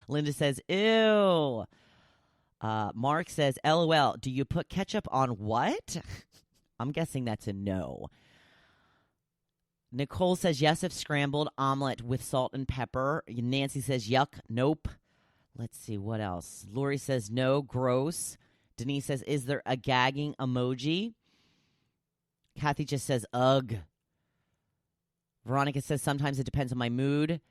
Linda says, ew. Mark says, LOL, do you put ketchup on what? I'm guessing that's a no. Nicole says, yes, if scrambled omelet with salt and pepper. Nancy says, yuck, nope. Let's see, what else? Lori says, no, gross. Denise says, is there a gagging emoji? Kathy just says, ugh. Veronica says, sometimes it depends on my mood.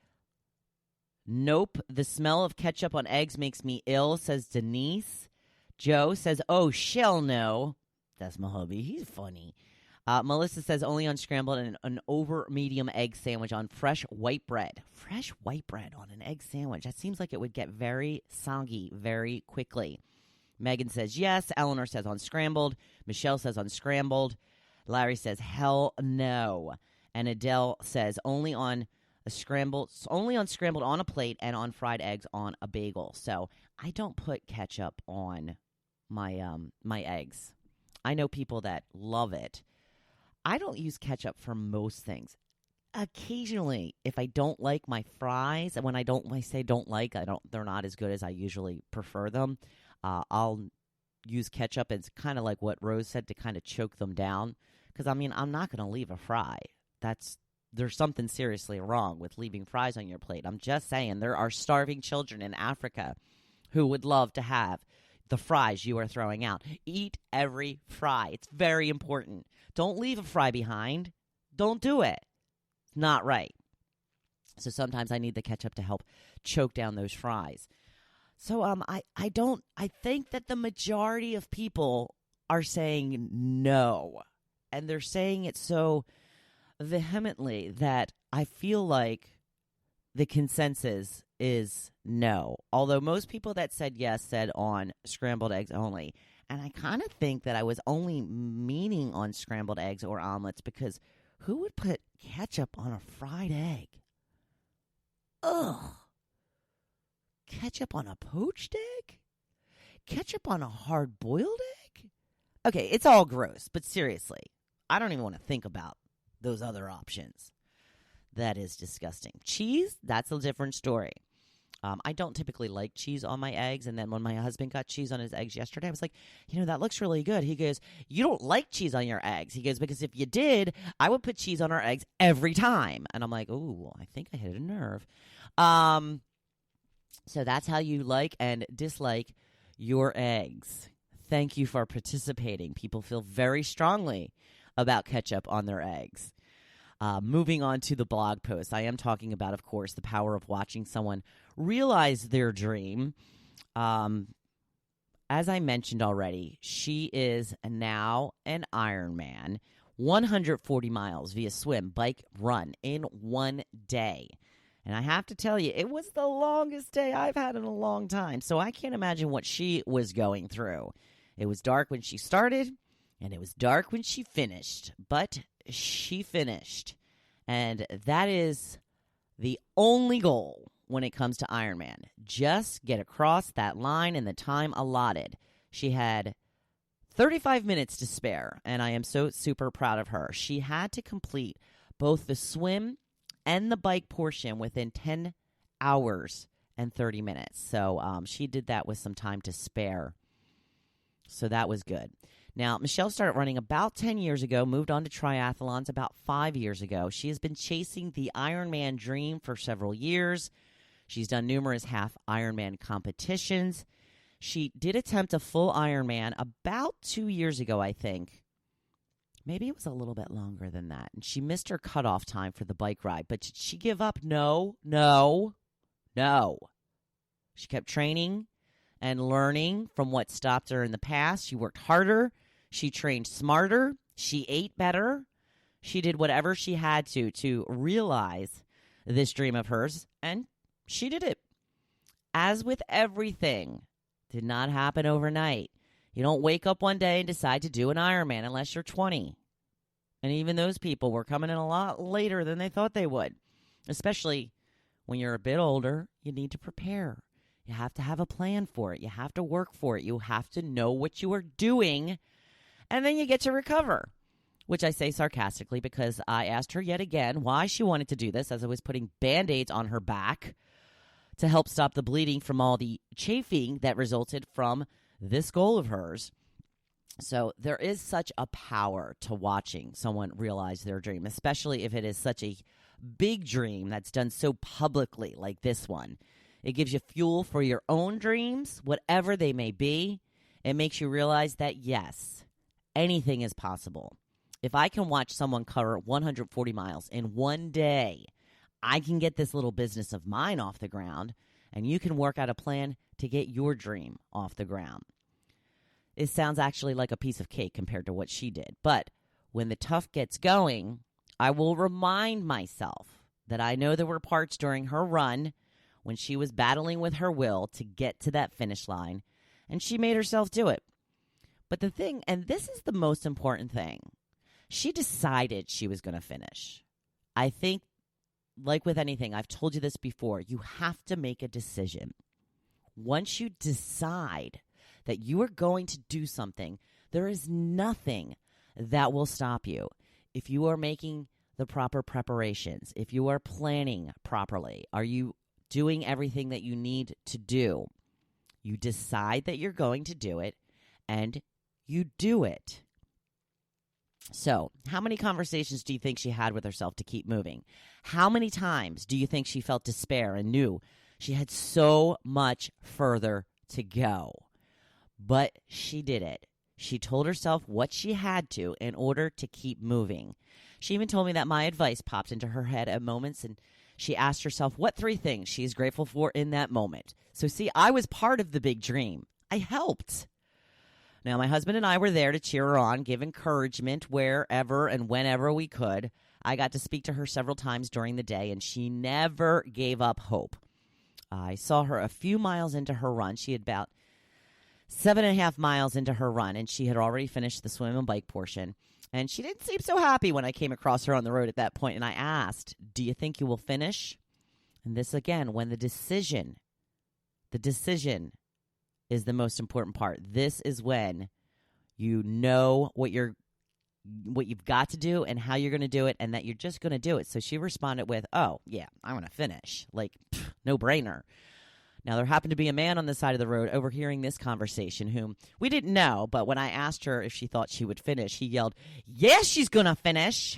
Nope, the smell of ketchup on eggs makes me ill, says Denise. Joe says, oh, shell no. That's my hubby. He's funny. Melissa says, only on scrambled and an over medium egg sandwich on fresh white bread. Fresh white bread on an egg sandwich. That seems like it would get very soggy very quickly. Megan says, yes. Eleanor says on scrambled. Michelle says on scrambled. Larry says, hell no. And Adele says, only on scrambled on a plate and on fried eggs on a bagel. So I don't put ketchup on my my eggs. I know people that love it. I don't use ketchup for most things. Occasionally, if I don't like my fries, and when I say don't like, they're not as good as I usually prefer them. I'll use ketchup. It's kind of like what Rose said, to kind of choke them down. Because I mean, I'm not going to leave a fry. There's something seriously wrong with leaving fries on your plate. I'm just saying, there are starving children in Africa who would love to have the fries you are throwing out. Eat every fry. It's very important. Don't leave a fry behind. Don't do it. It's not right. So sometimes I need the ketchup to help choke down those fries. So I think that the majority of people are saying no. And they're saying it so vehemently that I feel like the consensus is no. Although most people that said yes said on scrambled eggs only. And I kind of think that I was only meaning on scrambled eggs or omelets, because who would put ketchup on a fried egg? Ugh. Ketchup on a poached egg? Ketchup on a hard-boiled egg? Okay, it's all gross, but seriously, I don't even want to think about those other options. That is disgusting. Cheese, that's a different story. I don't typically like cheese on my eggs. And then when my husband got cheese on his eggs yesterday, I was like, that looks really good. He goes, you don't like cheese on your eggs. He goes, because if you did, I would put cheese on our eggs every time. And I'm like, ooh, I think I hit a nerve. So that's how you like and dislike your eggs. Thank you for participating. People feel very strongly about ketchup on their eggs. Moving on to the blog post, I am talking about, of course, the power of watching someone realize their dream. As I mentioned already, she is now an Ironman, 140 miles via swim, bike, run in one day. And I have to tell you, it was the longest day I've had in a long time. So I can't imagine what she was going through. It was dark when she started, and it was dark when she finished. But she finished. And that is the only goal when it comes to Ironman. Just get across that line in the time allotted. She had 35 minutes to spare, and I am so super proud of her. She had to complete both the swim and the bike portion within 10 hours and 30 minutes. So she did that with some time to spare. So that was good. Now, Michelle started running about 10 years ago, moved on to triathlons about 5 years ago. She has been chasing the Ironman dream for several years. She's done numerous half Ironman competitions. She did attempt a full Ironman about 2 years ago, I think. Maybe it was a little bit longer than that. And she missed her cutoff time for the bike ride. But did she give up? No. She kept training and learning from what stopped her in the past. She worked harder. She trained smarter. She ate better. She did whatever she had to realize this dream of hers, and she did it. As with everything, did not happen overnight. You don't wake up one day and decide to do an Ironman unless you're 20. And even those people were coming in a lot later than they thought they would. Especially when you're a bit older, you need to prepare. You have to have a plan for it. You have to work for it. You have to know what you are doing. And then you get to recover, which I say sarcastically because I asked her yet again why she wanted to do this as I was putting Band-Aids on her back to help stop the bleeding from all the chafing that resulted from this goal of hers. So there is such a power to watching someone realize their dream, especially if it is such a big dream that's done so publicly like this one. It gives you fuel for your own dreams, whatever they may be. It makes you realize that, yes, anything is possible. If I can watch someone cover 140 miles in one day, I can get this little business of mine off the ground, and you can work out a plan to get your dream off the ground. It sounds actually like a piece of cake compared to what she did. But when the tough gets going, I will remind myself that I know there were parts during her run when she was battling with her will to get to that finish line, and she made herself do it. But the thing, and this is the most important thing, she decided she was going to finish. I think, like with anything, I've told you this before, you have to make a decision. Once you decide that you are going to do something, there is nothing that will stop you. If you are making the proper preparations, if you are planning properly, are you doing everything that you need to do? You decide that you're going to do it, and you do it. So, how many conversations do you think she had with herself to keep moving? How many times do you think she felt despair and knew she had so much further to go? But she did it. She told herself what she had to in order to keep moving. She even told me that my advice popped into her head at moments, and she asked herself what 3 things she is grateful for in that moment. So see, I was part of the big dream. I helped. Now, my husband and I were there to cheer her on, give encouragement wherever and whenever we could. I got to speak to her several times during the day, and she never gave up hope. I saw her a few miles into her run. She had about 7.5 miles into her run, and she had already finished the swim and bike portion. And she didn't seem so happy when I came across her on the road at that point, and I asked, do you think you will finish? And this, again, when the decision is the most important part. This is when you know what you've got to do and how you're going to do it, and that you're just going to do it. So she responded with, oh, yeah, I'm going to finish. Like, no brainer. Now, there happened to be a man on the side of the road overhearing this conversation whom we didn't know, but when I asked her if she thought she would finish, he yelled, yes, she's going to finish.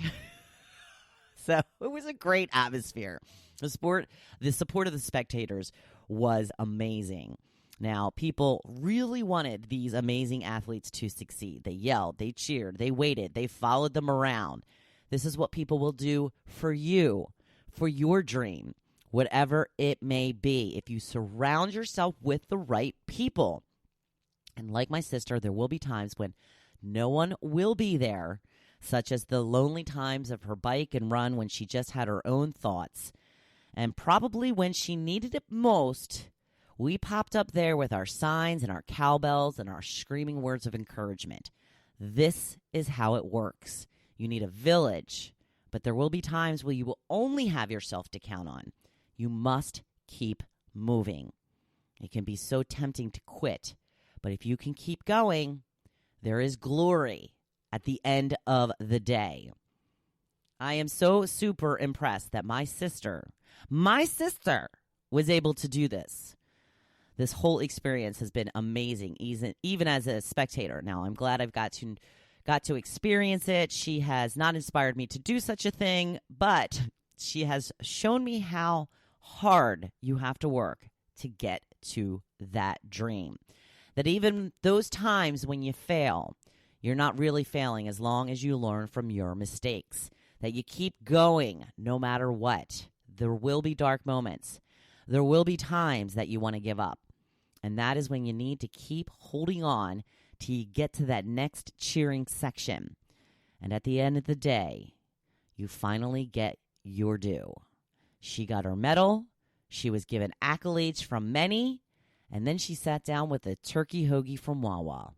So it was a great atmosphere. The support of the spectators was amazing. Now, people really wanted these amazing athletes to succeed. They yelled, they cheered, they waited, they followed them around. This is what people will do for you, for your dream, whatever it may be, if you surround yourself with the right people. And like my sister, there will be times when no one will be there, such as the lonely times of her bike and run when she just had her own thoughts. And probably when she needed it most, we popped up there with our signs and our cowbells and our screaming words of encouragement. This is how it works. You need a village, but there will be times where you will only have yourself to count on. You must keep moving. It can be so tempting to quit, but if you can keep going, there is glory at the end of the day. I am so super impressed that my sister was able to do this. This whole experience has been amazing, even as a spectator. Now, I'm glad I've got to experience it. She has not inspired me to do such a thing, but she has shown me how hard you have to work to get to that dream. That even those times when you fail, you're not really failing as long as you learn from your mistakes. That you keep going no matter what. There will be dark moments. There will be times that you want to give up. And that is when you need to keep holding on till you get to that next cheering section. And at the end of the day, you finally get your due. She got her medal. She was given accolades from many. And then she sat down with a turkey hoagie from Wawa.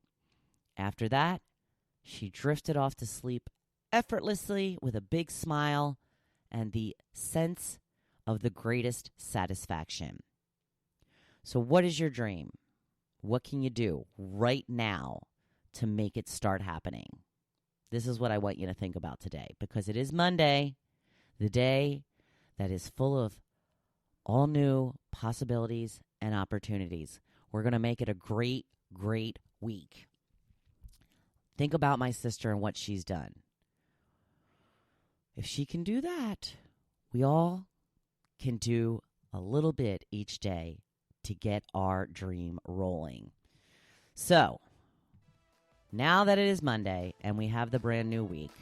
After that, she drifted off to sleep effortlessly with a big smile and the sense of the greatest satisfaction. So what is your dream? What can you do right now to make it start happening? This is what I want you to think about today, because it is Monday, the day that is full of all new possibilities and opportunities. We're going to make it a great, great week. Think about my sister and what she's done. If she can do that, we all can do a little bit each day to get our dream rolling. So, now that it is Monday and we have the brand new week,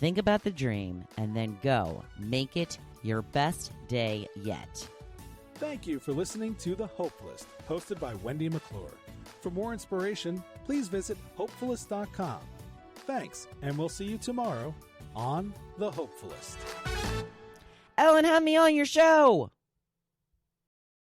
think about the dream and then go make it your best day yet. Thank you for listening to The Hopefulist, hosted by Wendy McClure. For more inspiration, please visit Hopefulist.com. Thanks, and we'll see you tomorrow on The Hopefulist. Ellen, have me on your show.